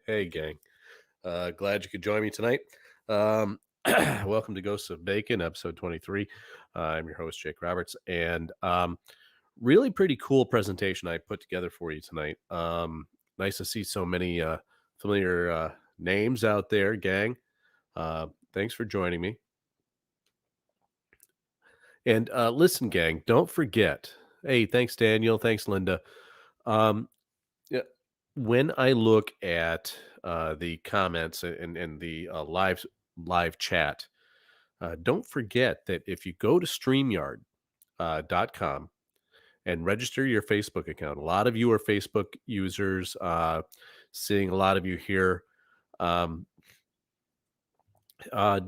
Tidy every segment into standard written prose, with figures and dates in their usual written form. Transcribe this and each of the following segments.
Hey, gang. Glad you could join me tonight. Um, welcome to Ghosts of Bacon, episode 23. I'm your host, Jake Roberts, and really pretty cool presentation I put together for you tonight. Nice to see so many familiar names out there, gang. Thanks for joining me. And listen, gang, don't forget. Hey, thanks, Daniel. Thanks, Linda. Um, Yeah, when I look at the comments and the live chat, don't forget that if you go to StreamYard.com and register your Facebook account, a lot of you are Facebook users. Seeing a lot of you here. Um,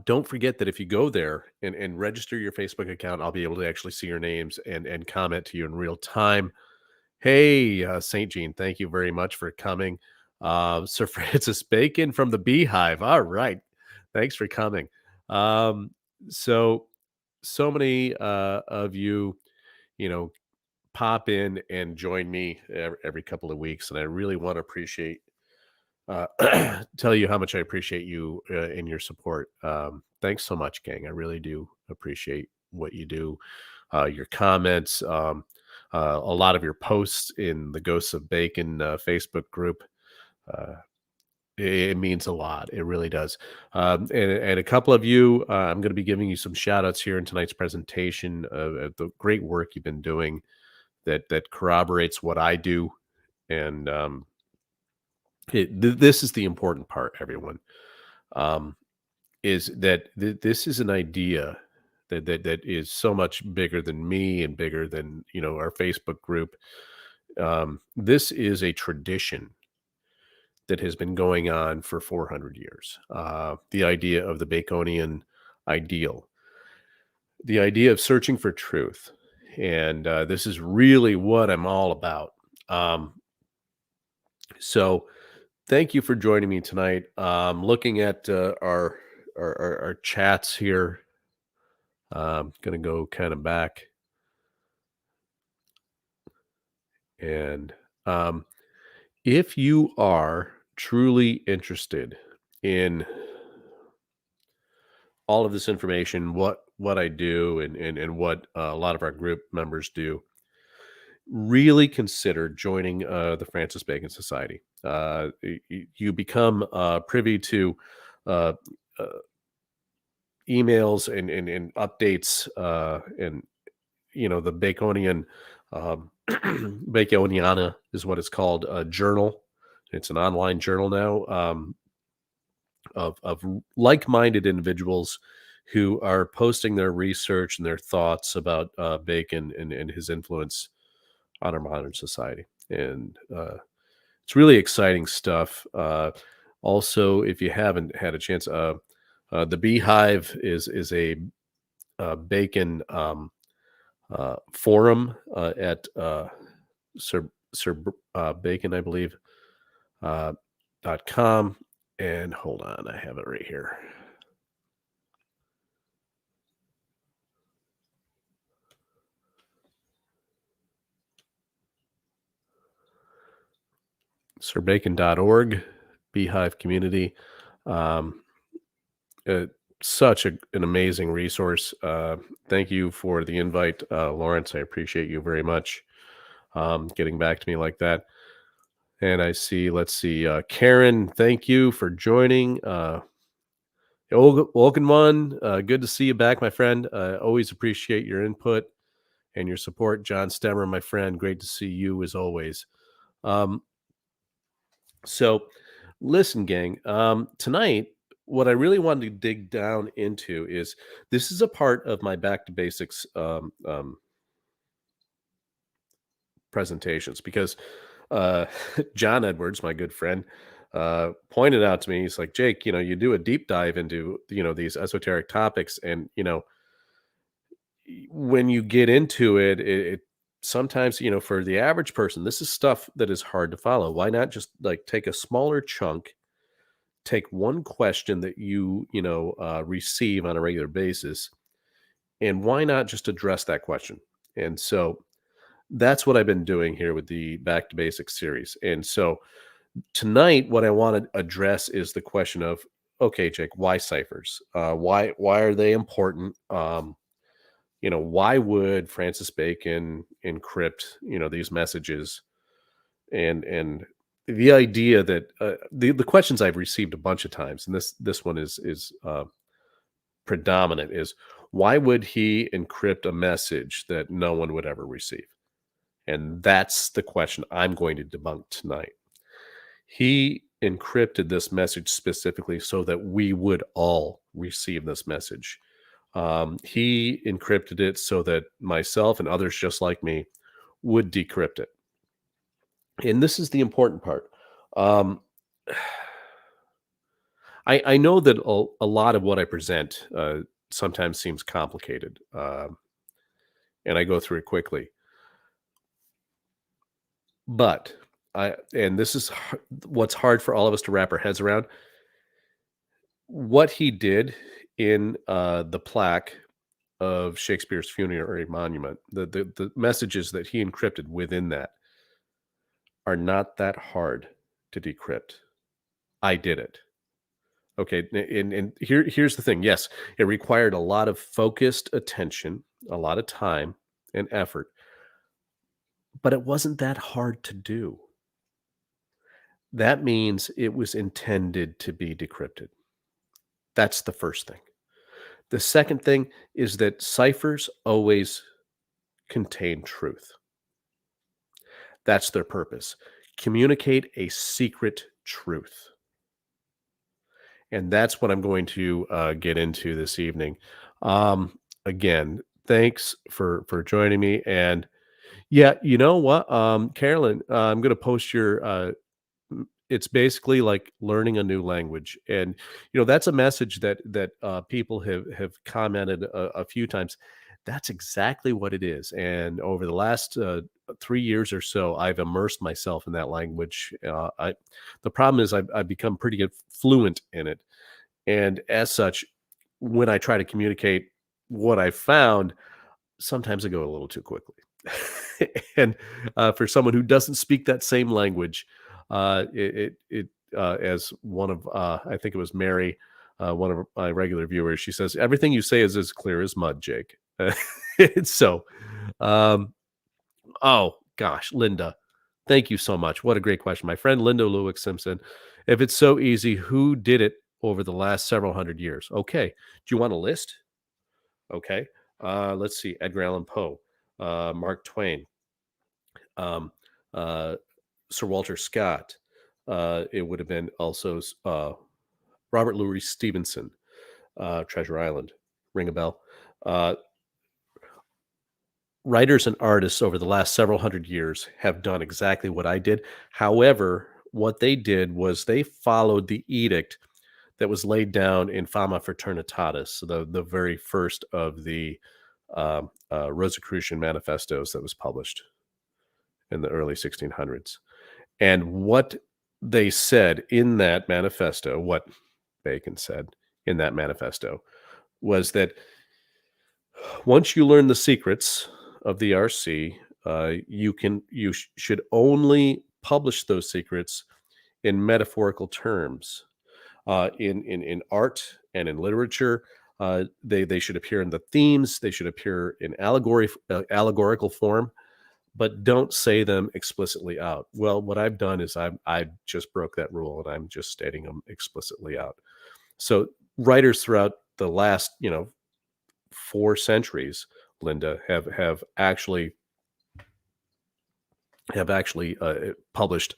don't forget that if you go there and register your Facebook account, I'll be able to actually see your names and comment to you in real time. Hey, St. Jean, thank you very much for coming. Sir Francis Bacon from the Beehive. All right. Thanks for coming. Um, so, so many of you, you know, pop in and join me every couple of weeks. And I really want to uh, tell you how much I appreciate you and your support. Thanks so much, gang. I really do appreciate what you do, your comments, a lot of your posts in the Ghosts of Bacon Facebook group. Uh, it means a lot. It really does. And a couple of you, I'm going to be giving you some shout outs here in tonight's presentation of the great work you've been doing that corroborates what I do. And this is the important part, everyone. Um, is that this is an idea that is so much bigger than me and bigger than our Facebook group. This is a tradition that has been going on for 400 years. The idea of the Baconian ideal, the idea of searching for truth, and this is really what I'm all about. Um, so thank you for joining me tonight. Looking at our chats here. Gonna go kind of back and if you are truly interested in all of this information, what I do and what a lot of our group members do, really consider joining the Francis Bacon Society. You become privy to uh, uh, emails and updates and the Baconian Baconiana is what it's called, a journal. It's an online journal now, of like-minded individuals who are posting their research and their thoughts about Bacon and his influence on our modern society. And it's really exciting stuff. Also, if you haven't had a chance, the Beehive is a Bacon forum at Sir Bacon, I believe, .com. And hold on, I have it right here. sirbacon.org, Beehive community. Um, uh, Such an amazing resource. Thank you for the invite, Lawrence. I appreciate you very much getting back to me like that. And I see, let's see, Karen, thank you for joining. Olgan, good to see you back, my friend. Always appreciate your input and your support. John Stemmer, my friend, great to see you as always. Um, so, listen, gang, tonight, what I really wanted to dig down into is this is a part of my back to basics presentations because uh, John Edwards, my good friend, pointed out to me, he's like, Jake, you do a deep dive into, these esoteric topics. And, when you get into it sometimes, for the average person, this is stuff that is hard to follow. Why not just like take a smaller chunk, take one question that you receive on a regular basis, and why not just address that question? And so that's what I've been doing here with the Back to Basics series. And so Tonight, what I want to address is the question of, okay, Jake, why ciphers? Why are they important? Why would Francis Bacon encrypt, these messages? And the idea that the questions I've received a bunch of times, and this one is predominant, is why would he encrypt a message that no one would ever receive? And that's the question I'm going to debunk tonight. He encrypted this message specifically so that we would all receive this message. He encrypted it so that myself and others just like me would decrypt it. And this is the important part. Um, I know that a lot of what I present sometimes seems complicated, and I go through it quickly. But and this is what's hard for all of us to wrap our heads around. What he did in the plaque of Shakespeare's funerary monument, the messages that he encrypted within that are not that hard to decrypt. I did it. Okay, and here's the thing. Yes, it required a lot of focused attention, a lot of time and effort, but it wasn't that hard to do. That means it was intended to be decrypted. That's the first thing. The second thing is that ciphers always contain truth. That's their purpose. Communicate a secret truth. And that's what I'm going to get into this evening. Again, thanks for joining me. And yeah, you know what, Carolyn, I'm going to post your. It's basically like learning a new language, and that's a message that people have commented a few times. That's exactly what it is. And over the last 3 years or so, I've immersed myself in that language. The problem is I've become pretty fluent in it, and as such, when I try to communicate what I found, sometimes I go a little too quickly. And for someone who doesn't speak that same language, as one of, I think it was Mary, one of my regular viewers, she says, everything you say is as clear as mud, Jake. So, um, oh gosh, Linda, thank you so much. What a great question. My friend Linda Lewick Simpson. If it's so easy, who did it over the last several hundred years? Okay. Do you want a list? Okay. Let's see. Edgar Allan Poe, Mark Twain, um, uh, Sir Walter Scott. It would have been also Robert Louis Stevenson, Treasure Island. Ring a bell. Uh, Writers and artists over the last several hundred years have done exactly what I did. However, what they did was they followed the edict that was laid down in Fama Fraternitatis, the very first of the Rosicrucian manifestos that was published in the early 1600s. And what they said in that manifesto, what Bacon said in that manifesto, was that once you learn the secrets of the RC, you should only publish those secrets in metaphorical terms. In art and in literature, they should appear in the themes. They should appear in allegorical form, but don't say them explicitly out. Well, what I've done is I just broke that rule, and I'm just stating them explicitly out. So writers throughout the last 4 centuries, Linda, have actually published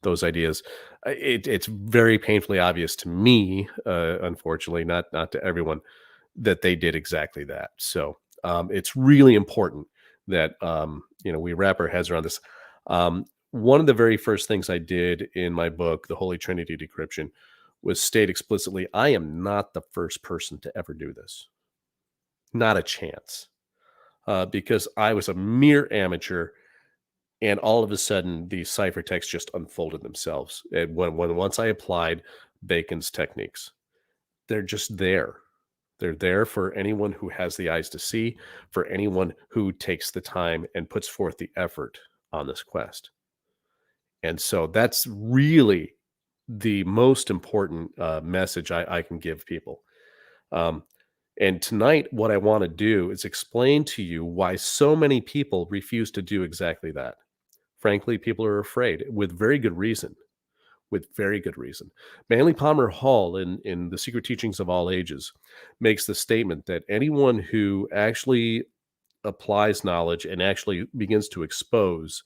those ideas. It's very painfully obvious to me, unfortunately, not to everyone, that they did exactly that. So it's really important that we wrap our heads around this. One of the very first things I did in my book, The Holy Trinity Decryption, was state explicitly, I am not the first person to ever do this. Not a chance. Because I was a mere amateur, and all of a sudden these ciphertexts just unfolded themselves. And once I applied Bacon's techniques, they're just there. They're there for anyone who has the eyes to see, for anyone who takes the time and puts forth the effort on this quest. And so that's really the most important message I can give people. Um, and tonight, what I want to do is explain to you why so many people refuse to do exactly that. Frankly, people are afraid with very good reason. With very good reason. Manly Palmer Hall, in The Secret Teachings of All Ages, makes the statement that anyone who actually applies knowledge and actually begins to expose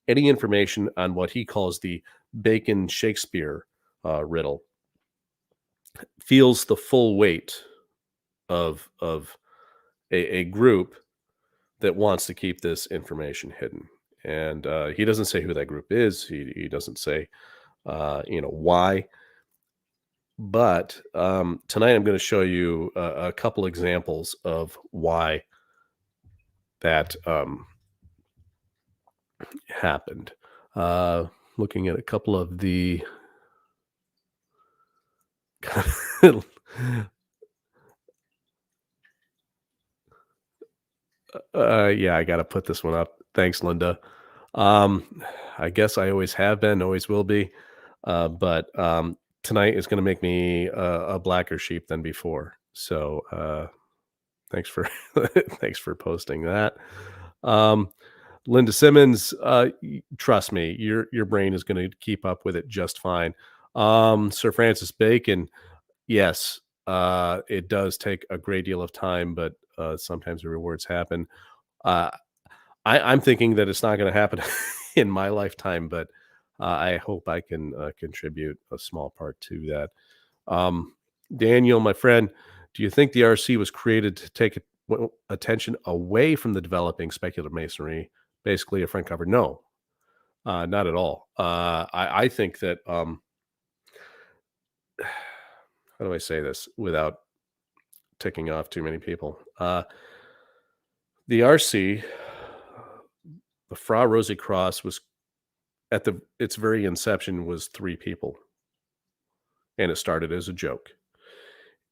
any information on what he calls the Bacon Shakespeare riddle feels the full weight of a group that wants to keep this information hidden. And he doesn't say who that group is. He doesn't say why. But tonight I'm going to show you a couple examples of why that happened. Looking at a couple of the yeah, I got to put this one up. Thanks, Linda. Um, I guess I always have been, always will be. But tonight is going to make me a blacker sheep than before. So thanks for thanks for posting that. Um, Linda Simmons, trust me, your brain is going to keep up with it just fine. Sir Francis Bacon, yes, it does take a great deal of time, but sometimes the rewards happen. Uh, I'm thinking that it's not going to happen in my lifetime, but I hope I can contribute a small part to that. Um, Daniel, my friend, do you think the RC was created to take attention away from the developing speculative masonry, basically a front cover? No, not at all. I think that, how do I say this without ticking off too many people? The RC, the Fra Rosie Cross, was at its very inception was three people, and it started as a joke.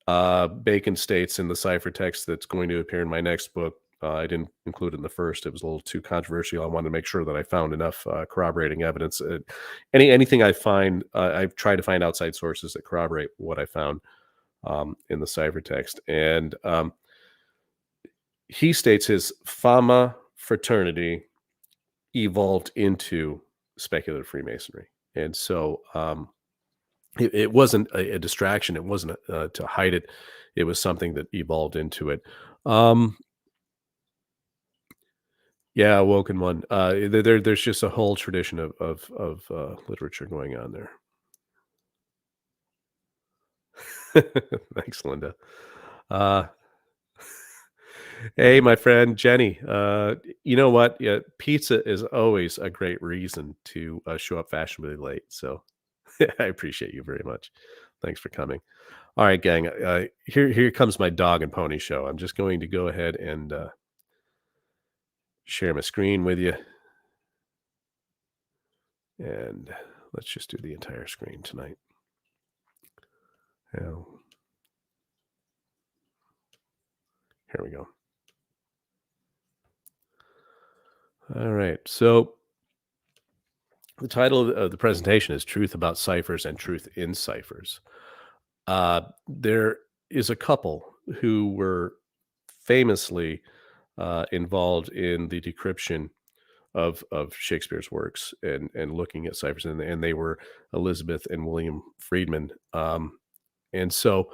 Bacon states in the cipher text that's going to appear in my next book. I didn't include it in the first; it was a little too controversial. I wanted to make sure that I found enough corroborating evidence. Anything I find, I've tried to find outside sources that corroborate what I found in the cipher text. And he states his Fama fraternity evolved into speculative Freemasonry, and so it wasn't a distraction. It wasn't to hide it. It was something that evolved into it. Um, yeah, Woken One. There's just a whole tradition of literature going on there. Thanks, Linda. Uh, hey, my friend Jenny. You know what? Yeah, pizza is always a great reason to show up fashionably late. So I appreciate you very much. Thanks for coming. All right, gang. Here comes my dog and pony show. I'm just going to go ahead and share my screen with you, and let's just do the entire screen tonight. Now, here we go. All right. So the title of the presentation is "Truth About Ciphers and Truth in Ciphers." There is a couple who were famously involved in the decryption of Shakespeare's works and looking at ciphers, and they were Elizabeth and William Friedman. And so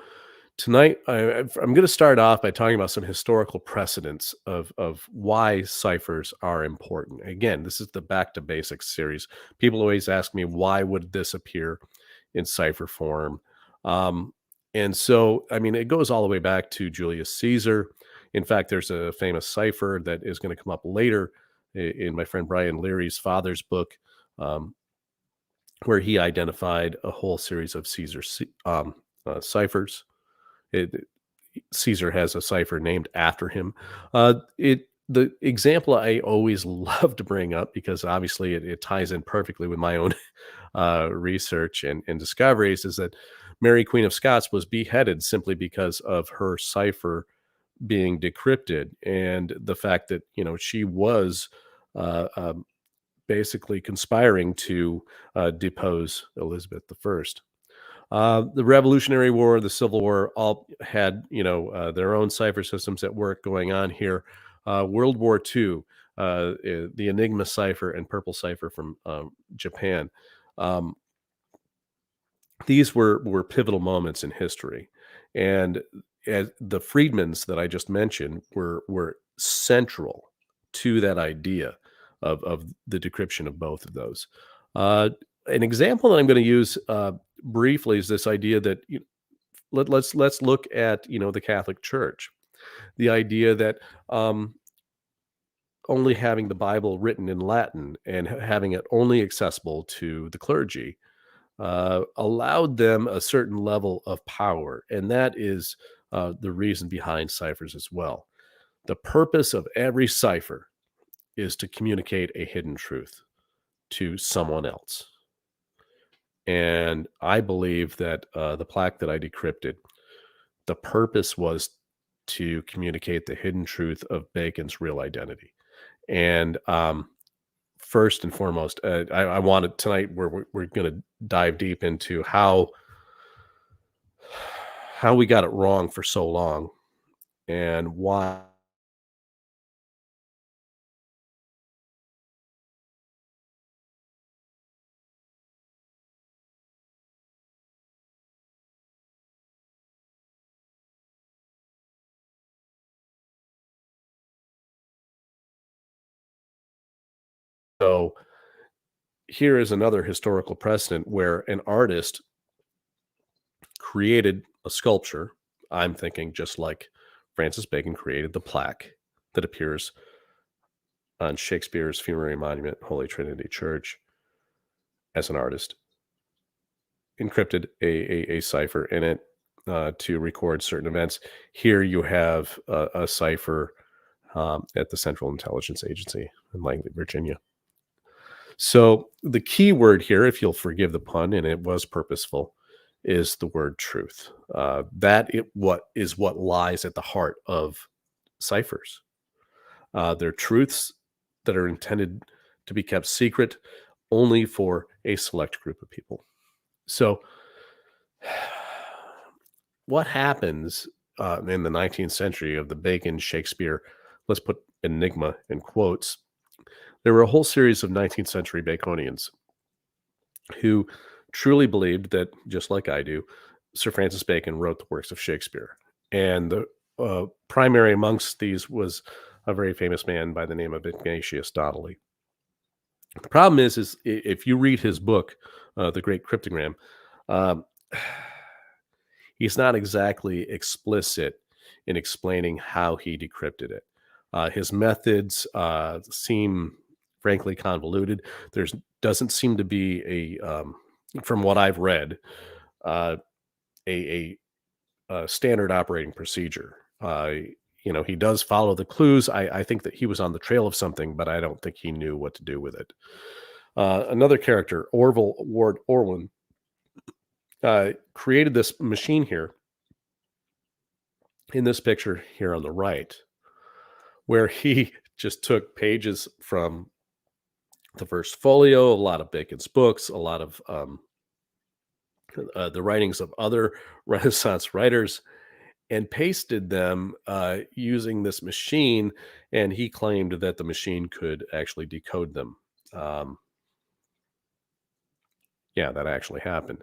tonight I'm going to start off by talking about some historical precedents of why ciphers are important. Again, this is the Back to Basics series. People always ask me, why would this appear in cipher form? Um, and so, I mean, it goes all the way back to Julius Caesar. In fact, there's a famous cipher that is going to come up later in my friend Brian Leary's father's book, um, where he identified a whole series of Caesar ciphers. It, Caesar has a cipher named after him. The example I always love to bring up, because obviously it ties in perfectly with my own research and discoveries, is that Mary Queen of Scots was beheaded simply because of her cipher being decrypted, and the fact that she was uh, um, basically conspiring to depose Elizabeth I. The Revolutionary War, the Civil War, all had their own cipher systems at work going on here. World War II, the Enigma cipher and Purple cipher from Japan. Um, these were pivotal moments in history, and as the Friedmans that I just mentioned were central to that idea of the decryption of both of those. Uh, an example that I'm going to use briefly is this idea that let's look at the Catholic Church, the idea that um, only having the Bible written in Latin and having it only accessible to the clergy allowed them a certain level of power. And that is the reason behind ciphers as well. The purpose of every cipher is to communicate a hidden truth to someone else. And I believe that the plaque that I decrypted, the purpose was to communicate the hidden truth of Bacon's real identity. And first and foremost, I wanted tonight we're going to dive deep into how we got it wrong for so long and why. So here is another historical precedent where an artist created a sculpture. I'm thinking just like Francis Bacon created the plaque that appears on Shakespeare's funerary monument, Holy Trinity Church, as an artist, encrypted a cipher in it to record certain events. Here you have a cipher at the Central Intelligence Agency in Langley, Virginia. So the key word here, if you'll forgive the pun, and it was purposeful, is the word truth. What lies at the heart of ciphers. They're truths that are intended to be kept secret only for a select group of people. So, what happens in the 19th century of the Bacon Shakespeare? Let's put Enigma in quotes. There were a whole series of 19th century Baconians who truly believed that, just like I do, Sir Francis Bacon wrote the works of Shakespeare. And the primary amongst these was a very famous man by the name of Ignatius Donnelly. The problem is if you read his book, The Great Cryptogram, um, he's not exactly explicit in explaining how he decrypted it. His methods seem frankly convoluted. There doesn't seem to be from what I've read, uh, a standard operating procedure. He does follow the clues. I think that he was on the trail of something, but I don't think he knew what to do with it. Another character, Orville Ward Orwin, created this machine here in this picture here on the right, where he just took pages from the first folio, a lot of Bacon's books, a lot of the writings of other Renaissance writers, and pasted them using this machine. And he claimed that the machine could actually decode them. Um, yeah, that actually happened.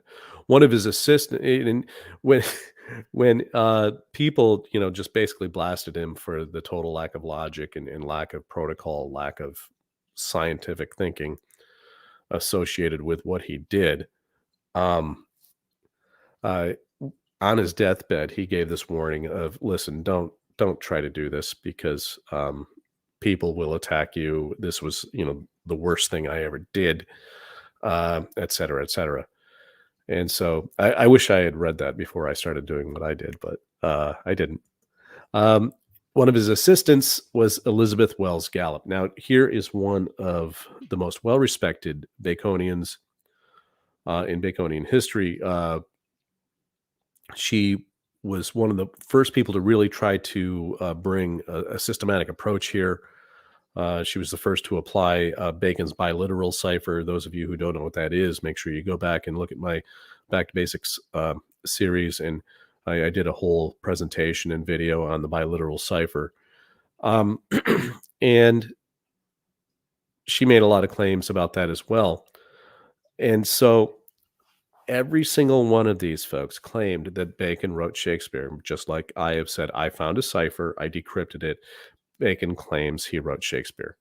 One of his assistant, and when when people just basically blasted him for the total lack of logic and lack of protocol, lack of scientific thinking associated with what he did. Um, uh, on his deathbed, he gave this warning of, "Listen, don't try to do this because people will attack you. This was, the worst thing I ever did, et cetera, et cetera." And so I wish I had read that before I started doing what I did, but I didn't. Um, One of his assistants was Elizabeth Wells Gallup. Now, here is one of the most well-respected Baconians in Baconian history. She was one of the first people to really try to bring a systematic approach here. She was the first to apply Bacon's biliteral cipher. Those of you who don't know what that is, make sure you go back and look at my Back to Basics series, and I did a whole presentation and video on the biliteral cipher. Um, and she made a lot of claims about that as well. And so every single one of these folks claimed that Bacon wrote Shakespeare, just like I have said, I found a cipher, I decrypted it. Bacon claims he wrote Shakespeare.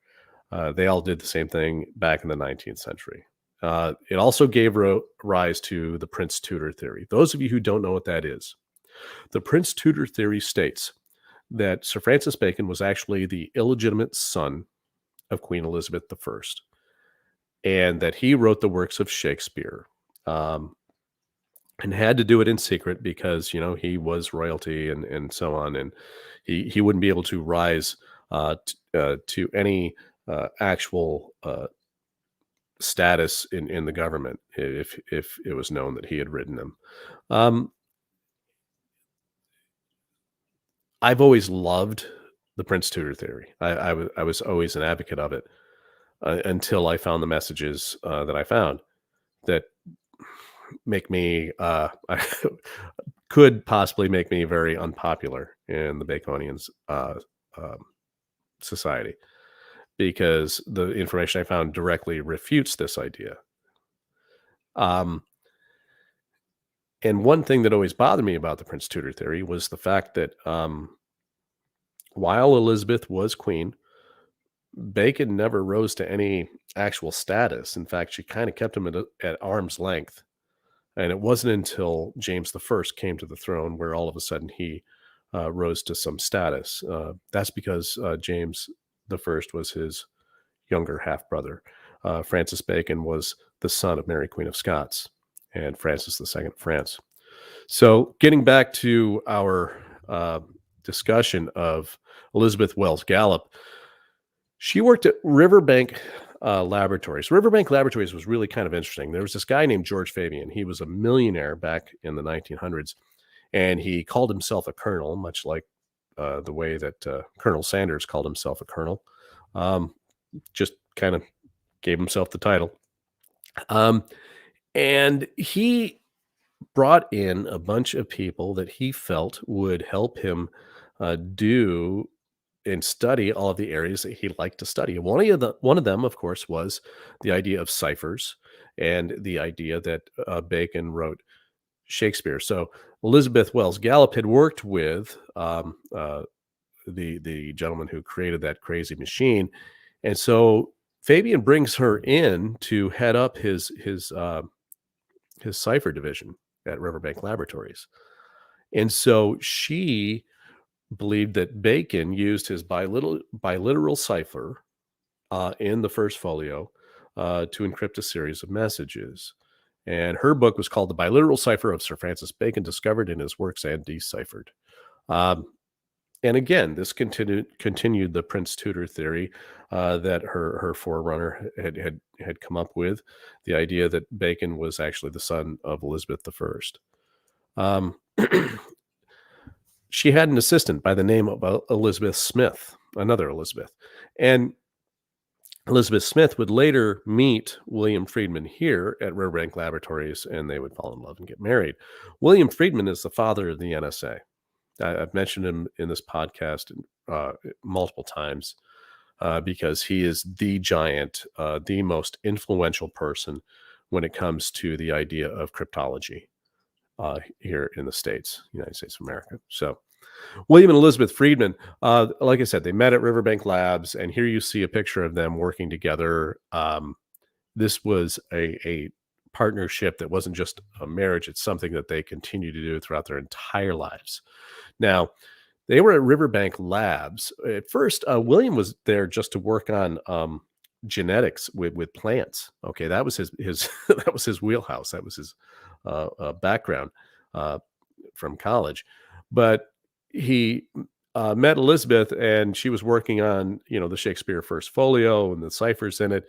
They all did the same thing back in the 19th century. It also gave rise to the Prince Tutor theory. Those of you who don't know what that is, the Prince Tutor theory states that Sir Francis Bacon was actually the illegitimate son of Queen Elizabeth I, and that he wrote the works of Shakespeare, and had to do it in secret because, you know, he was royalty and so on, and he wouldn't be able to rise to any actual status in the government if it was known that he had written them. I've always loved the Prince Tutor theory. I was always an advocate of it until I found the messages that I found that make me could possibly make me very unpopular in the Baconians society, because the information I found directly refutes this idea. And one thing that always bothered me about the Prince Tutor theory was the fact that while Elizabeth was queen, Bacon never rose to any actual status. In fact, she kind of kept him at arm's length. And it wasn't until James I came to the throne where all of a sudden he rose to some status. That's because James I was his younger half brother. Francis Bacon was the son of Mary, Queen of Scots, and Francis II of France. So, getting back to our discussion of Elizabeth Wells Gallup, she worked at Riverbank Laboratories. Riverbank Laboratories was really kind of interesting. There was this guy named George Fabian. He was a millionaire back in the 1900s, and he called himself a colonel, much like the way that Colonel Sanders called himself a colonel. Just kind of gave himself the title. And he brought in a bunch of people that he felt would help him do and study all of the areas that he liked to study. And one of them, of course, was the idea of ciphers and the idea that Bacon wrote Shakespeare. So Elizabeth Wells Gallup had worked with the gentleman who created that crazy machine, and so Fabian brings her in to head up his cipher division at Riverbank Laboratories. And so she believed that Bacon used his biliteral cipher in the first folio to encrypt a series of messages. And her book was called The Biliteral Cipher of Sir Francis Bacon, Discovered in His Works and Deciphered. And again, this continued the Prince Tutor theory that her forerunner had come up with, the idea that Bacon was actually the son of Elizabeth I. She had an assistant by the name of Elizabeth Smith, another Elizabeth. And Elizabeth Smith would later meet William Friedman here at Riverbank Laboratories, and they would fall in love and get married. William Friedman is the father of the NSA. I've mentioned him in this podcast multiple times because he is the giant, the most influential person when it comes to the idea of cryptology here in the States, United States of America. So William and Elizabeth Friedman, like I said, they met at Riverbank Labs, and here you see a picture of them working together. This was a partnership that wasn't just a marriage. It's something that they continue to do throughout their entire lives. Now, they were at Riverbank Labs. At first, William was there just to work on genetics with plants. Okay, that was his that was his wheelhouse. That was his background from college. But he met Elizabeth, and she was working on the Shakespeare First Folio and the ciphers in it,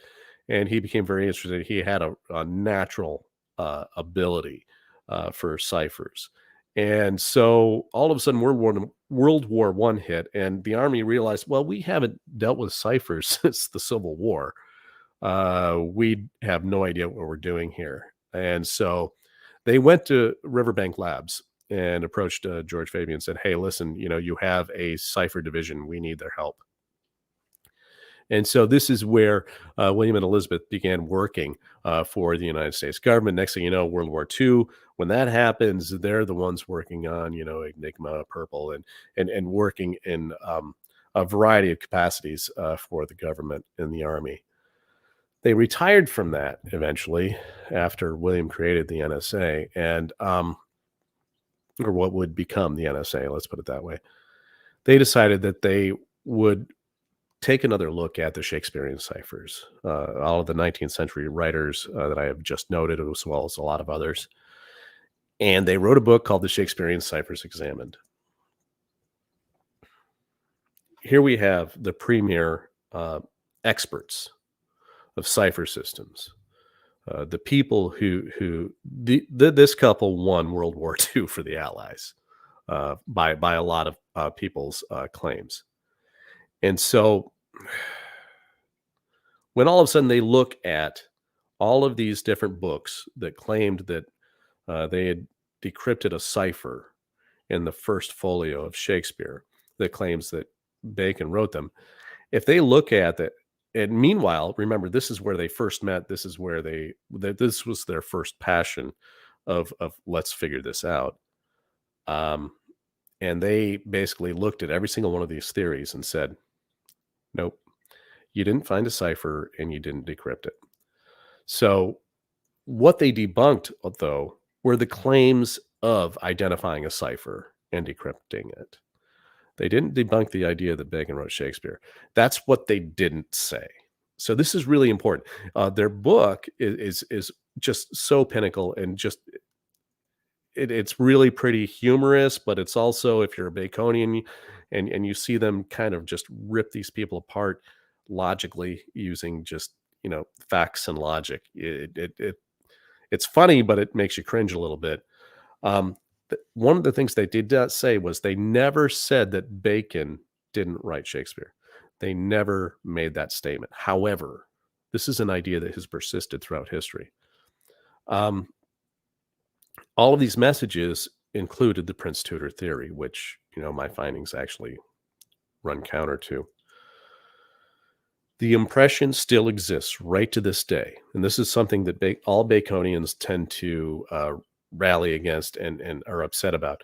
and he became very interested. He had a natural ability for ciphers. And so all of a sudden, World War I hit, and the Army realized, well, we haven't dealt with ciphers since the Civil War. We have no idea what we're doing here. And so they went to Riverbank Labs and approached George Fabian and said, hey, listen, you have a cipher division. We need their help. And so this is where William and Elizabeth began working for the United States government. Next thing you know, World War II, when that happens, they're the ones working on, Enigma, Purple, and working in a variety of capacities for the government and the Army. They retired from that eventually after William created the NSA and or what would become the NSA, let's put it that way. They decided that they would take another look at the Shakespearean ciphers, all of the 19th century writers that I have just noted, as well as a lot of others. And they wrote a book called The Shakespearean Ciphers Examined. Here we have the premier experts of cipher systems, the people this couple won World War II for the Allies by a lot of people's claims. And so when all of a sudden they look at all of these different books that claimed that they had decrypted a cipher in the first folio of Shakespeare that claims that Bacon wrote them, if they look at that, and meanwhile, remember, this is where they first met. This is where this was their first passion of let's figure this out. And they basically looked at every single one of these theories and said, nope, you didn't find a cipher and you didn't decrypt it. So what they debunked, though, were the claims of identifying a cipher and decrypting it. They didn't debunk the idea that Bacon wrote Shakespeare. That's what they didn't say. So this is really important. Their book is just so pinnacle and just it's really pretty humorous, but it's also, if you're a Baconian and you see them kind of just rip these people apart logically using just facts and logic, it's funny, but it makes you cringe a little bit. One of the things they did not say was they never said that Bacon didn't write Shakespeare. They never made that statement. However, this is an idea that has persisted throughout history. All of these messages included the Prince Tutor theory, which, my findings actually run counter to. The impression still exists right to this day. And this is something that all Baconians tend to rally against and are upset about,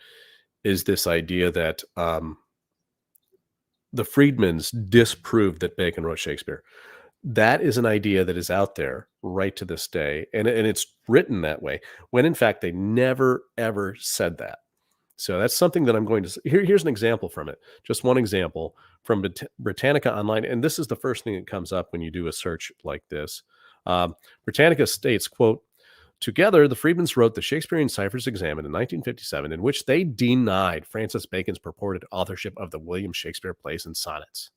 is this idea that the Friedmans disproved that Bacon wrote Shakespeare. That is an idea that is out there right to this day, and it's written that way, when in fact they never, ever said that. So that's something that I'm going to... Here's an example from it. Just one example from Britannica Online, and this is the first thing that comes up when you do a search like this. Britannica states, quote, "Together, the Friedmans wrote the Shakespearean Ciphers Examined in 1957, in which they denied Francis Bacon's purported authorship of the William Shakespeare plays and sonnets."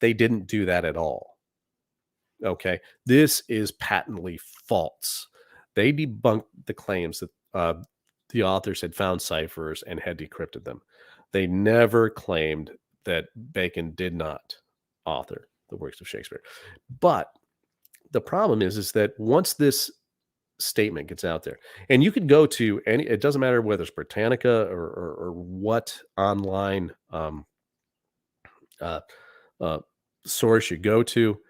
They didn't do that at all. Okay, this is patently false. They debunked the claims that the authors had found ciphers and had decrypted them. They never claimed that Bacon did not author the works of Shakespeare. But the problem is that once this statement gets out there, and you can go to any, it doesn't matter whether it's Britannica or what online source you go to,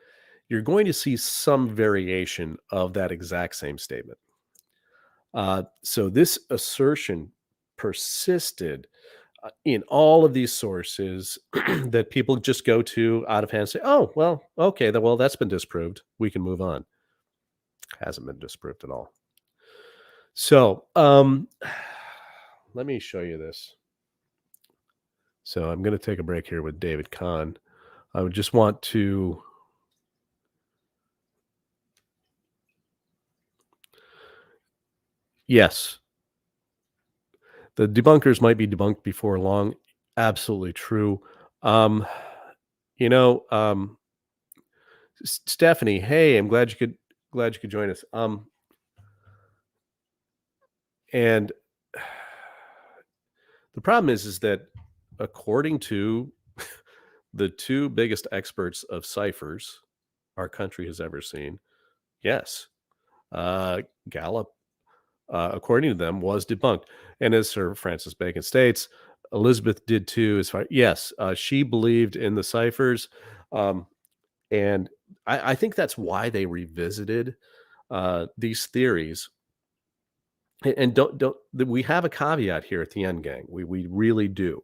you're going to see some variation of that exact same statement. So this assertion persisted in all of these sources that people just go to out of hand and say, oh, well, okay, well, that's been disproved. We can move on. Hasn't been disproved at all. So let me show you this. So I'm going to take a break here with David Kahn. I would just want to... Yes, the debunkers might be debunked before long. Absolutely true. Stephanie, hey, I'm glad you could join us. And the problem is that according to the two biggest experts of ciphers our country has ever seen, yes, uh, Gallup, according to them, was debunked. And as Sir Francis Bacon states, Elizabeth did too. As far yes, she believed in the ciphers, um, and I think that's why they revisited these theories. And we have a caveat here at the end, gang. We really do.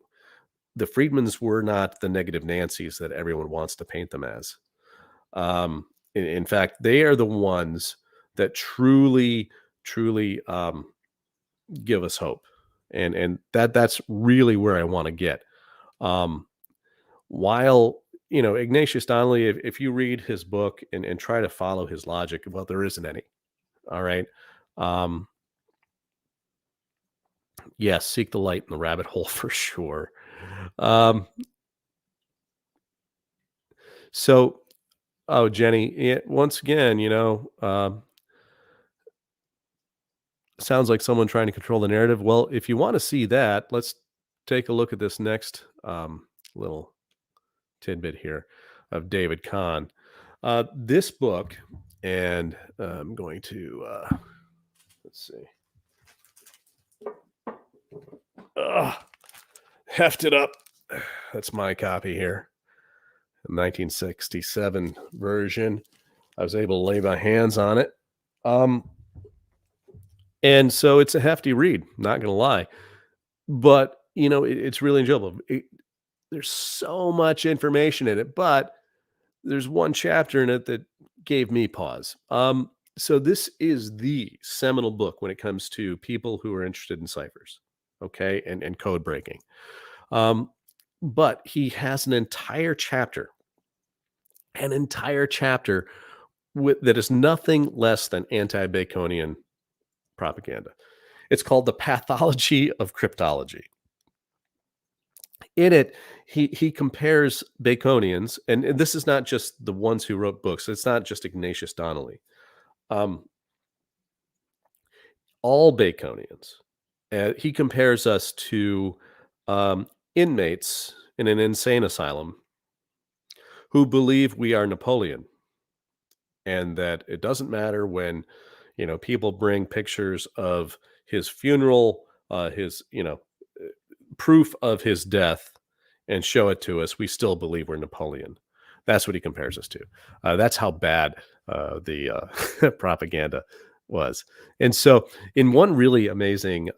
The Friedmans were not the negative Nancys that everyone wants to paint them as. In fact, they are the ones that truly give us hope, and that's really where I want to get. Um, while Ignatius Donnelly, if you read his book and try to follow his logic, well, there isn't any. All right. Um, yes, seek the light in the rabbit hole for sure. Um, so, oh, Jenny, once again, sounds like someone trying to control the narrative. Well, if you want to see that, let's take a look at this next little tidbit here of David Kahn. This book, and I'm going to, let's see, heft it up. That's my copy here, the 1967 version. I was able to lay my hands on it. And so it's a hefty read, not going to lie. But, it's really enjoyable. There's so much information in it, but there's one chapter in it that gave me pause. So this is the seminal book when it comes to people who are interested in ciphers, okay, and code breaking. But he has an entire chapter that is nothing less than anti-Baconian propaganda. It's called The Pathology of Cryptology. In it, he compares Baconians, and this is not just the ones who wrote books. It's not just Ignatius Donnelly. All Baconians. He compares us to inmates in an insane asylum who believe we are Napoleon, and that it doesn't matter when people bring pictures of his funeral, his proof of his death, and show it to us, we still believe we're Napoleon. That's what he compares us to. That's how bad the propaganda was. And so, in one really amazing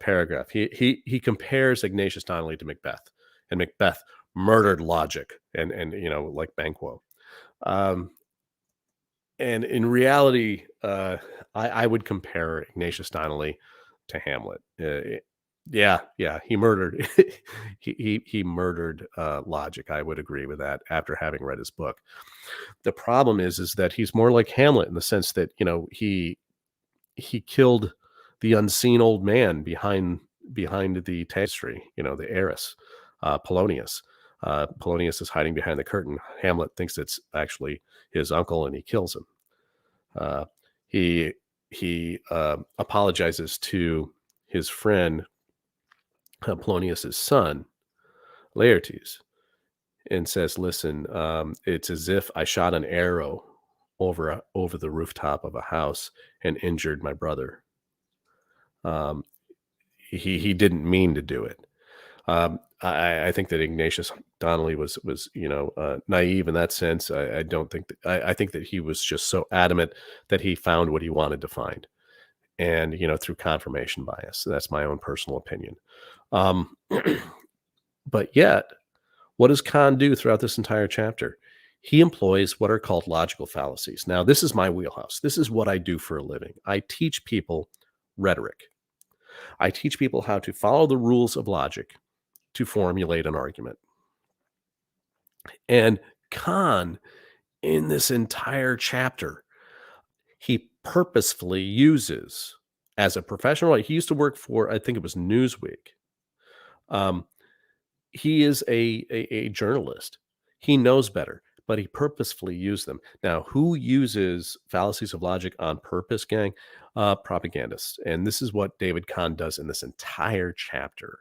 paragraph, he compares Ignatius Donnelly to Macbeth, and Macbeth murdered logic, and like Banquo. And in reality, I would compare Ignatius Donnelly to Hamlet. Yeah, he murdered he murdered logic. I would agree with that after having read his book. The problem is that he's more like Hamlet in the sense that he killed the unseen old man behind the tapestry. The heiress, Polonius. Polonius is hiding behind the curtain. Hamlet thinks it's actually his uncle, and he kills him. He apologizes to his friend Polonius's son, Laertes, and says, "Listen, it's as if I shot an arrow over the rooftop of a house and injured my brother. Um, he didn't mean to do it." I think that Ignatius Donnelly was naive in that sense. I don't think that, I think that he was just so adamant that he found what he wanted to find, and through confirmation bias. That's my own personal opinion. But yet, what does Kahn do throughout this entire chapter? He employs what are called logical fallacies. Now, this is my wheelhouse. This is what I do for a living. I teach people rhetoric. I teach people how to follow the rules of logic to formulate an argument. And Kahn, in this entire chapter, he purposefully uses, as a professional, he used to work for, I think it was Newsweek. He is a journalist. He knows better, but he purposefully used them. Now, who uses fallacies of logic on purpose, gang? Propagandists. And this is what David Kahn does in this entire chapter.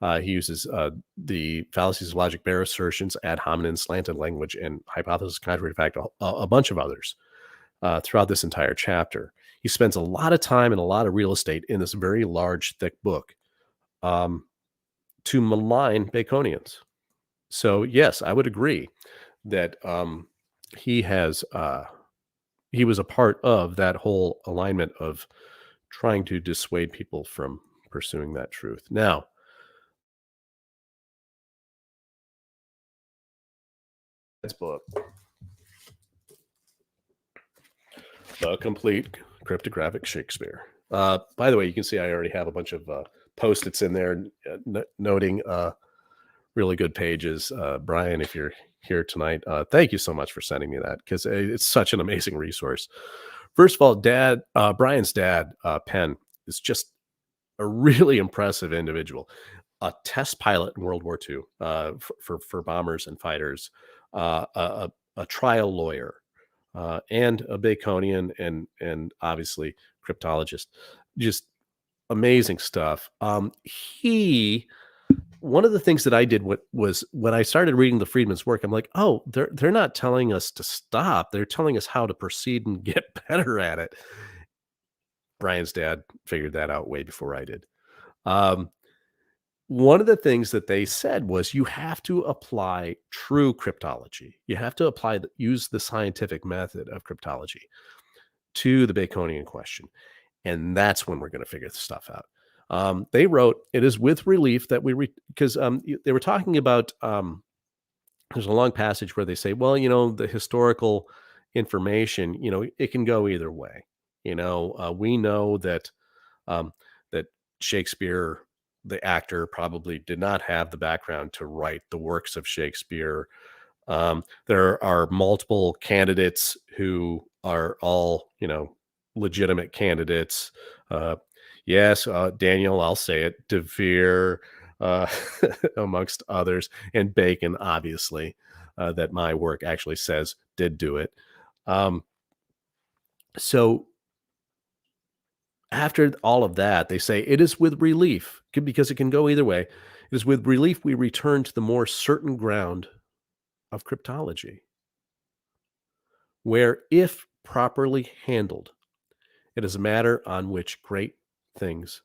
He uses the fallacies of logic, bare assertions, ad hominem, slanted language, and hypothesis contrary to fact, a bunch of others throughout this entire chapter. He spends a lot of time and a lot of real estate in this very large, thick book um, to malign Baconians. So, yes, I would agree that he has he was a part of that whole alignment of trying to dissuade people from pursuing that truth. Now, this book, The Complete Cryptographic Shakespeare. By the way, you can see I already have a bunch of post-its in there noting really good pages. Brian, if you're here tonight, thank you so much for sending me that, because it's such an amazing resource. First of all, Brian's dad, Penn, is just a really impressive individual. A test pilot in World War II for bombers and fighters, a trial lawyer, and a Baconian, and obviously just amazing stuff. He One of the things that I did was when I started reading the Friedman's work, I'm like, oh, they're not telling us to stop. They're telling us how to proceed and get better at it. Brian's dad figured that out way before I did. Um, One of the things that they said was you have to apply true cryptology. You have to use the scientific method of cryptology to the Baconian question. And that's when we're going to figure this stuff out. They wrote, it is with relief that because they were talking about, there's a long passage where they say, well, the historical information, it can go either way. We know that um, that Shakespeare, the actor, probably did not have the background to write the works of Shakespeare. There are multiple candidates who are all, legitimate candidates. Yes, Daniel, I'll say it, De Vere, uh, amongst others, and Bacon, obviously, that my work actually says did do it. Um, so after all of that, they say it is with relief, because it can go either way. It is with relief we return to the more certain ground of cryptology, where, if properly handled, it is a matter on which great things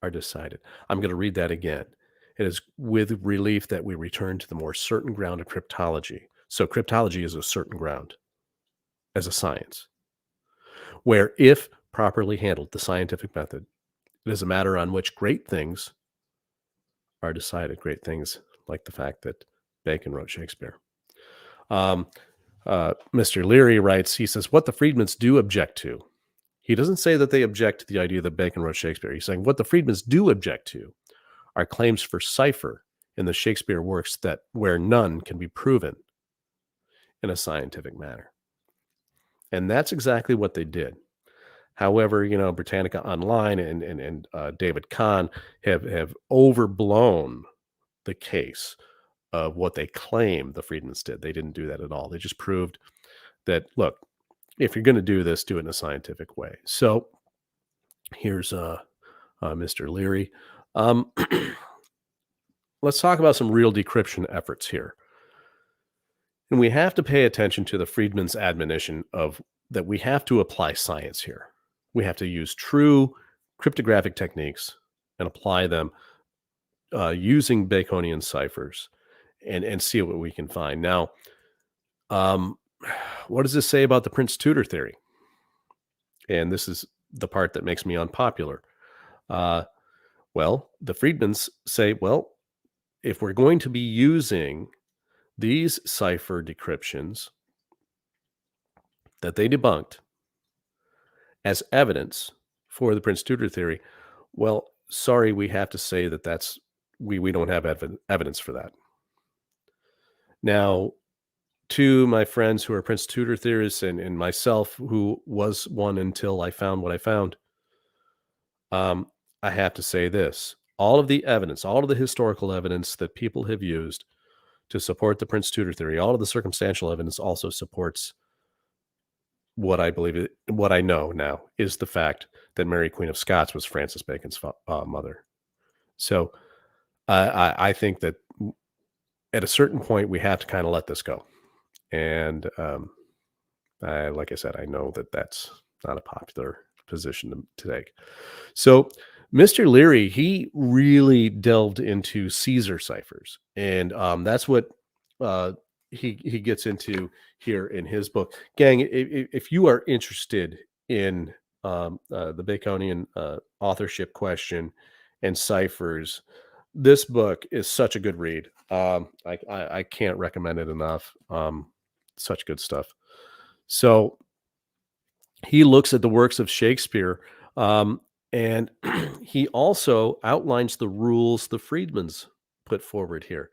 are decided. I'm going to read that again. It is with relief that we return to the more certain ground of cryptology. So, cryptology is a certain ground as a science, where, if properly handled, the scientific method, it is a matter on which great things are decided. Great things like the fact that Bacon wrote Shakespeare. Mr. Leary writes, he says, what the Friedmans do object to. He doesn't say that they object to the idea that Bacon wrote Shakespeare. He's saying what the Friedmans do object to are claims for cipher in the Shakespeare works that where none can be proven in a scientific manner. And that's exactly what they did. However, Britannica Online and David Kahn have overblown the case of what they claim the Friedmans did. They didn't do that at all. They just proved that, look, if you're going to do this, do it in a scientific way. So here's Mr. Leary. Let's talk about some real decryption efforts here. And we have to pay attention to the Friedman's admonition of that we have to apply science here. We have to use true cryptographic techniques and apply them using Baconian ciphers and see what we can find. Now, what does this say about the Prince Tutor theory? And this is the part that makes me unpopular. Well, the Friedmans say, well, if we're going to be using these cipher decryptions that they debunked as evidence for the Prince Tutor theory, well, sorry, we have to say that we don't have evidence for that. Now, to my friends who are Prince Tutor theorists and myself, who was one until I found what I found, I have to say this. All of the evidence, all of the historical evidence that people have used to support the Prince Tutor theory, all of the circumstantial evidence also supports what I believe, what I know now is the fact that Mary Queen of Scots was Francis Bacon's mother. So I think that at a certain point we have to kind of let this go. And like I said, I know that that's not a popular position to take. So, Mr. Leary, he really delved into Caesar ciphers, and that's what uh, he gets into here in his book. Gang, if you are interested in the Baconian authorship question and ciphers, this book is such a good read. I can't recommend it enough. Such good stuff. So he looks at the works of Shakespeare, um, and he also outlines the rules the Friedmans put forward here.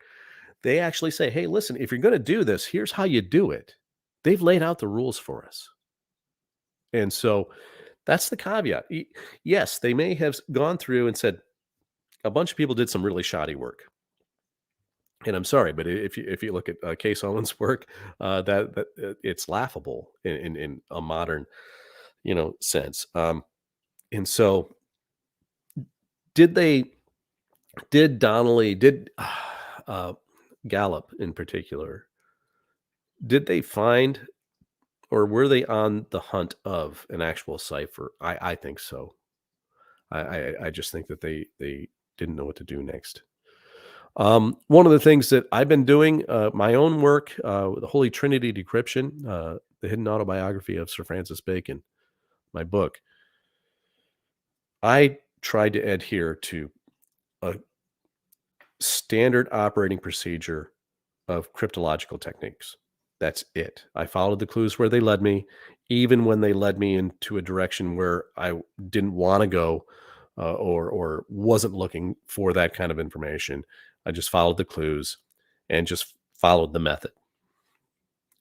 They actually say, "Hey, listen, if you're going to do this, here's how you do it." They've laid out the rules for us, and so that's the caveat. Yes, they may have gone through and said a bunch of people did some really shoddy work, and I'm sorry, but if you look at Case Owens' work, it's laughable in a modern sense. And so did they did Donnelly, did uh, Gallup in particular, did they find or were they on the hunt of an actual cipher? I think so. I just think that they didn't know what to do next. One of the things that I've been doing, my own work, the Holy Trinity Decryption, the hidden autobiography of Sir Francis Bacon, my book, I tried to adhere to a standard operating procedure of cryptological techniques. That's it. I followed the clues where they led me, even when they led me into a direction where I didn't want to go, or wasn't looking for that kind of information. I just followed the clues and just followed the method,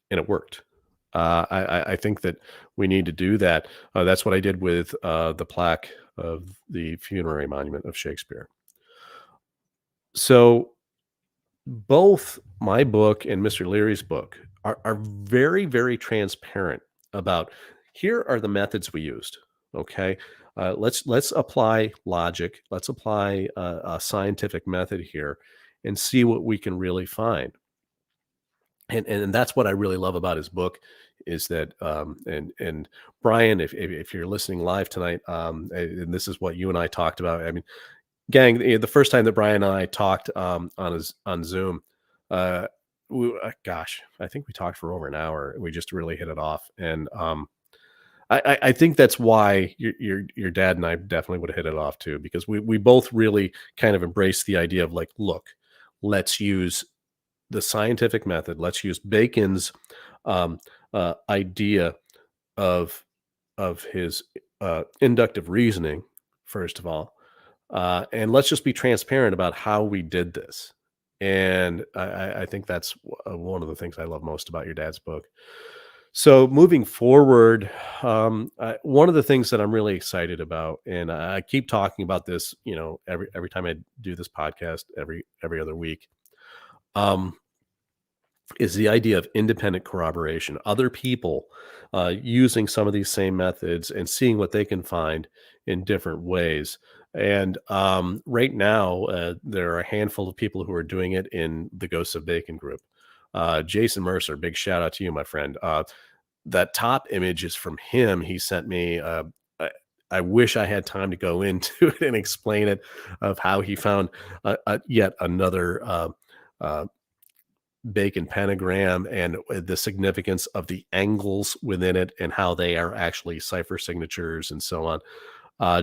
and it worked. I think that we need to do that. That's what I did with the plaque of the funerary monument of Shakespeare. So both my book and Mr. Leary's book are very, very transparent about here are the methods we used. Okay. Let's apply logic. Let's apply a scientific method here and see what we can really find. And that's what I really love about his book is that and Brian, if you're listening live tonight, and this is what you and I talked about. I mean, gang, the first time that Brian and I talked on Zoom, gosh, I think we talked for over an hour. We just really hit it off, and I think that's why your dad and I definitely would have hit it off too, because we both really kind of embraced the idea of like, look, let's use the scientific method. Let's use Bacon's um, idea of his inductive reasoning, first of all, and let's just be transparent about how we did this. And I think that's one of the things I love most about your dad's book. So moving forward, one of the things that I'm really excited about, and I keep talking about this, every time I do this podcast, every other week, um, is the idea of independent corroboration. Other people using some of these same methods and seeing what they can find in different ways. And right now, there are a handful of people who are doing it in the Ghosts of Bacon group. Jason Mercer, big shout out to you, my friend. That top image is from him. He sent me. I wish I had time to go into it and explain it of how he found yet another Bacon pentagram and the significance of the angles within it and how they are actually cipher signatures and so on.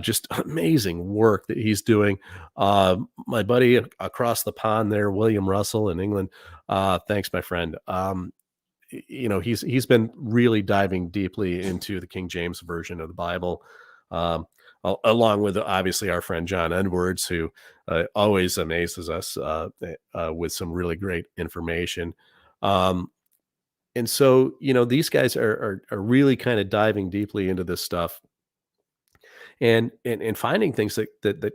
Just amazing work that he's doing. My buddy across the pond there, William Russell in England. Thanks, my friend. He's been really diving deeply into the King James version of the Bible, along with obviously our friend John Edwards, who always amazes us with some really great information. Um, and so, these guys are really kind of diving deeply into this stuff and finding things that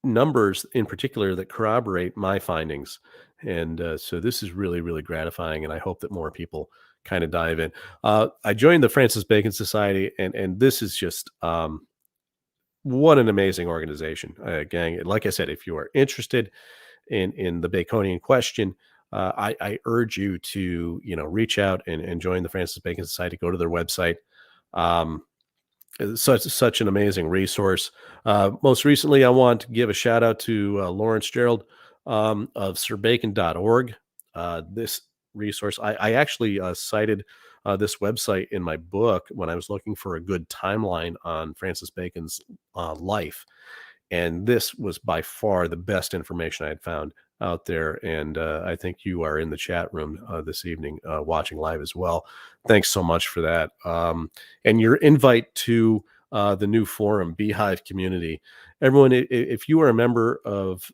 numbers in particular that corroborate my findings. And so this is really, really gratifying. And I hope that more people kind of dive in. I joined the Francis Bacon Society, and this is just what an amazing organization, gang. Like I said, if you are interested in the Baconian question, I urge you to reach out and join the Francis Bacon Society. Go to their website. Um, it's such an amazing resource. Most recently, I want to give a shout out to Lawrence Gerald of sirbacon.org. This resource, I actually cited this website in my book when I was looking for a good timeline on Francis Bacon's life, and this was by far the best information I had found out there. And I think you are in the chat room this evening watching live as well. Thanks so much for that. And your invite to the new forum, Beehive Community. Everyone, if you are a member of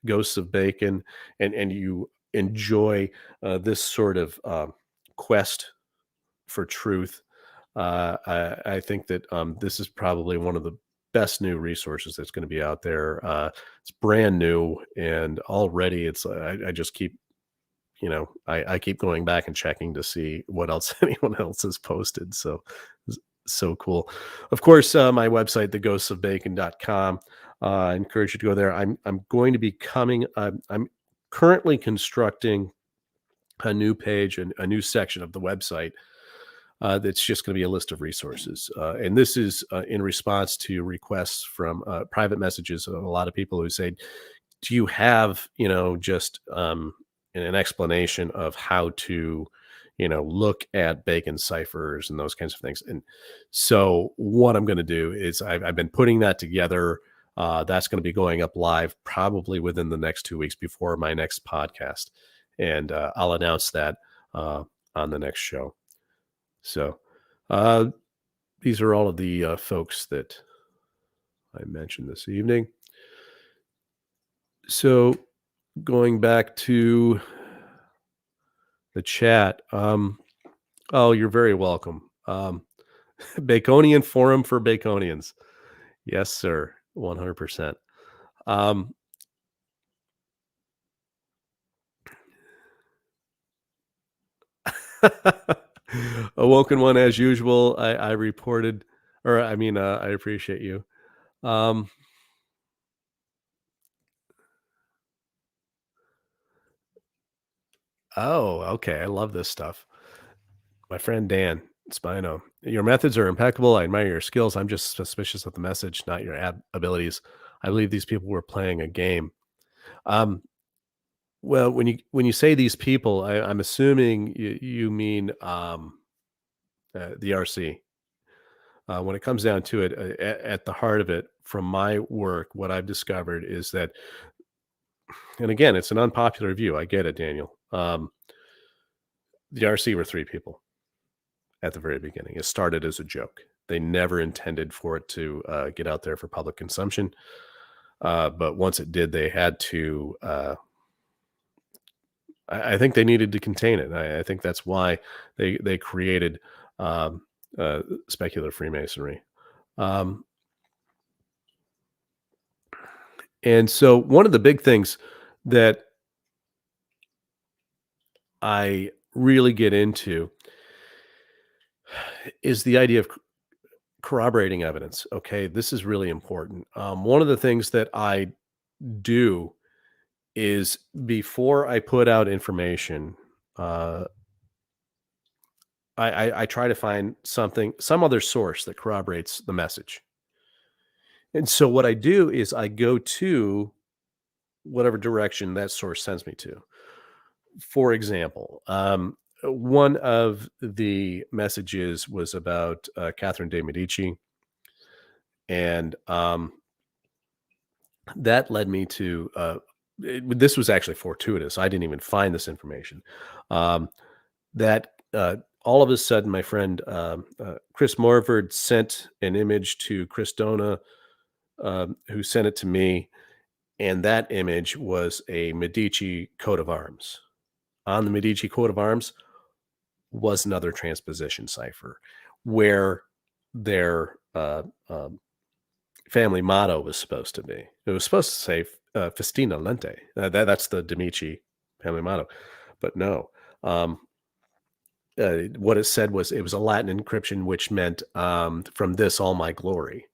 Ghosts of Bacon and you enjoy this sort of quest for truth, I think that this is probably one of the best new resources that's going to be out there. It's brand new, and already I just keep I keep going back and checking to see what else anyone else has posted. So so cool. Of course, my website, theghostsofbacon.com. I encourage you to go there. I'm going to be coming. I'm currently constructing a new page and a new section of the website that's just going to be a list of resources. And this is in response to requests from private messages of a lot of people who say, do you have, just an explanation of how to, look at Bacon ciphers and those kinds of things? And so what I'm going to do is I've been putting that together. That's going to be going up live probably within the next 2 weeks before my next podcast. And I'll announce that on the next show. So these are all of the folks that I mentioned this evening. So going back to the chat. Oh, you're very welcome. Baconian Forum for Baconians. Yes, sir. 100%. Awoken one as usual. I reported, or I mean, I appreciate you. Oh, okay. I love this stuff. My friend Dan Spino. Your methods are impeccable. I admire your skills. I'm just suspicious of the message, not your abilities. I believe these people were playing a game. Um, well, when you say these people, I'm assuming you mean the RC. When it comes down to it, at the heart of it, from my work, what I've discovered is that, and again, it's an unpopular view. I get it, Daniel. The RC were three people at the very beginning. It started as a joke. They never intended for it to get out there for public consumption. But once it did, they had to. I think they needed to contain it. I think that's why they created speculative Freemasonry. And so one of the big things that I really get into is the idea of corroborating evidence. Okay, this is really important. One of the things that I do is before I put out information, I try to find some other source that corroborates the message. And so what I do is I go to whatever direction that source sends me to. For example, one of the messages was about Catherine de Medici, and that led me to this was actually fortuitous. I didn't even find this information. That all of a sudden, my friend Chris Morford sent an image to Chris Dona, who sent it to me, and that image was a Medici coat of arms. On the Medici coat of arms was another transposition cipher where their family motto was supposed to be. It was supposed to say Festina Lente. That's the De Medici family motto. But no. What it said was it was a Latin encryption, which meant from this all my glory.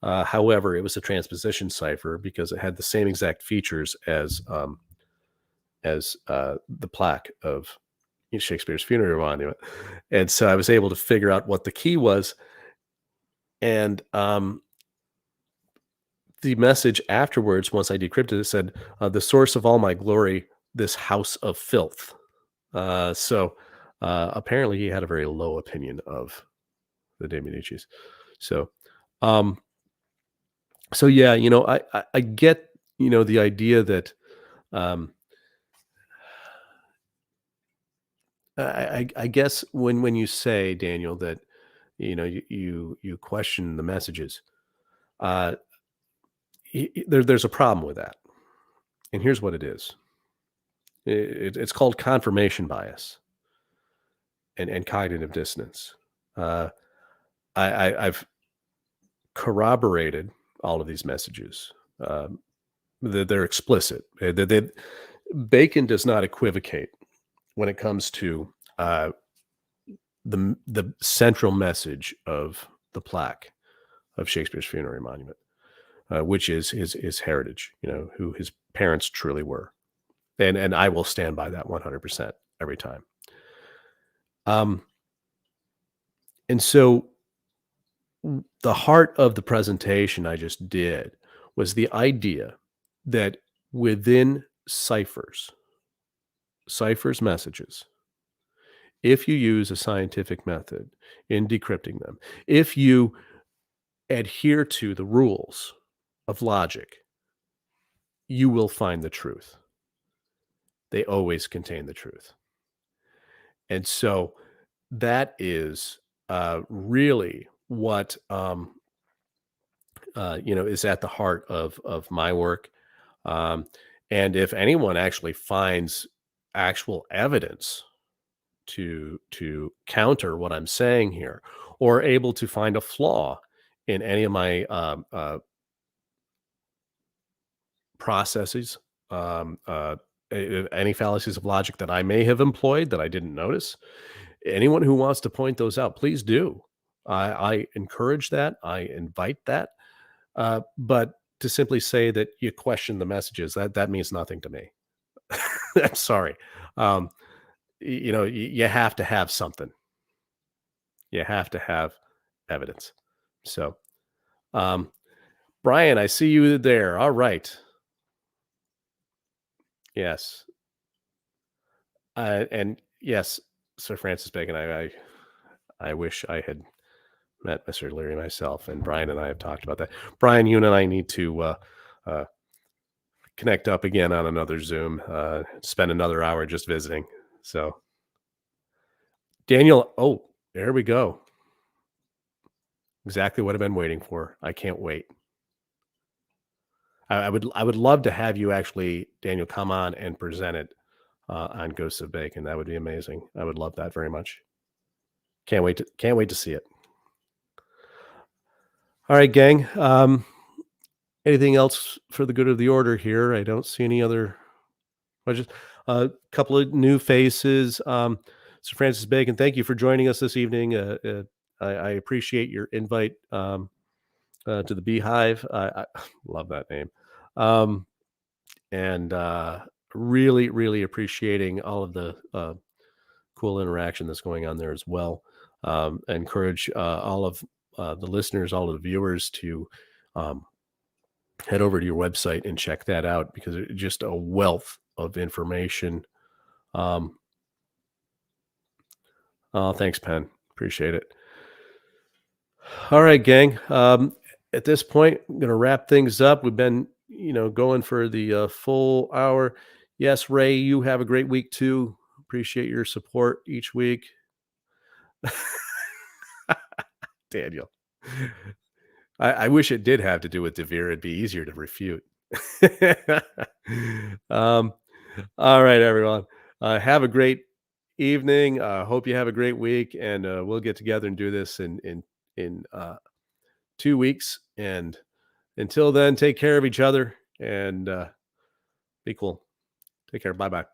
However, it was a transposition cipher because it had the same exact features as the plaque of Shakespeare's funeral monument, and so I was able to figure out what the key was, and the message afterwards, once I decrypted it, said, "The source of all my glory, this house of filth." Apparently, he had a very low opinion of the De Medicis. So, um, so yeah, I get the idea that um, I guess when you say, Daniel, that you question the messages, uh, there's a problem with that, and here's what it is. It's called confirmation bias and cognitive dissonance. Uh, I've corroborated all of these messages. They're explicit. Bacon does not equivocate when it comes to the central message of the plaque of Shakespeare's funerary monument, which is his heritage. Who his parents truly were, and I will stand by that 100% every time. Um, and so the heart of the presentation I just did was the idea that within ciphers messages, if you use a scientific method in decrypting them, if you adhere to the rules of logic, you will find the truth. They always contain the truth. And so that is really what is at the heart of my work. Um, and if anyone actually finds actual evidence to counter what I'm saying here, or able to find a flaw in any of my processes, um, uh, any fallacies of logic that I may have employed that I didn't notice, anyone who wants to point those out, please do. I encourage that. I invite that. But to simply say that you question the messages, that means nothing to me. I'm sorry. Um, you have to have something. You have to have evidence. So, um, Brian, I see you there. All right. Yes. And yes, Sir Francis Bacon. I wish I had met Mr. Leary myself, and Brian and I have talked about that. Brian, you and I need to uh, connect up again on another Zoom. Spend another hour just visiting. So, Daniel. Oh, there we go. Exactly what I've been waiting for. I can't wait. I would love to have you actually, Daniel, come on and present it on Ghosts of Bacon. That would be amazing. I would love that very much. Can't wait to see it. All right, gang. Anything else for the good of the order here? I don't see any other questions. A couple of new faces. Sir Francis Bacon, thank you for joining us this evening. I appreciate your invite to the Beehive. I love that name. Um, and really, really appreciating all of the cool interaction that's going on there as well. I encourage all of the listeners, all of the viewers to um, head over to your website and check that out because it's just a wealth of information. Um, oh, thanks, Penn. Appreciate it. All right, gang. At this point, I'm going to wrap things up. We've been, going for the full hour. Yes, Ray, you have a great week too. Appreciate your support each week. Daniel. I wish it did have to do with DeVere. It'd be easier to refute. um, all right, everyone. Have a great evening. Hope you have a great week, and we'll get together and do this in 2 weeks. And until then, take care of each other and be cool. Take care. Bye bye.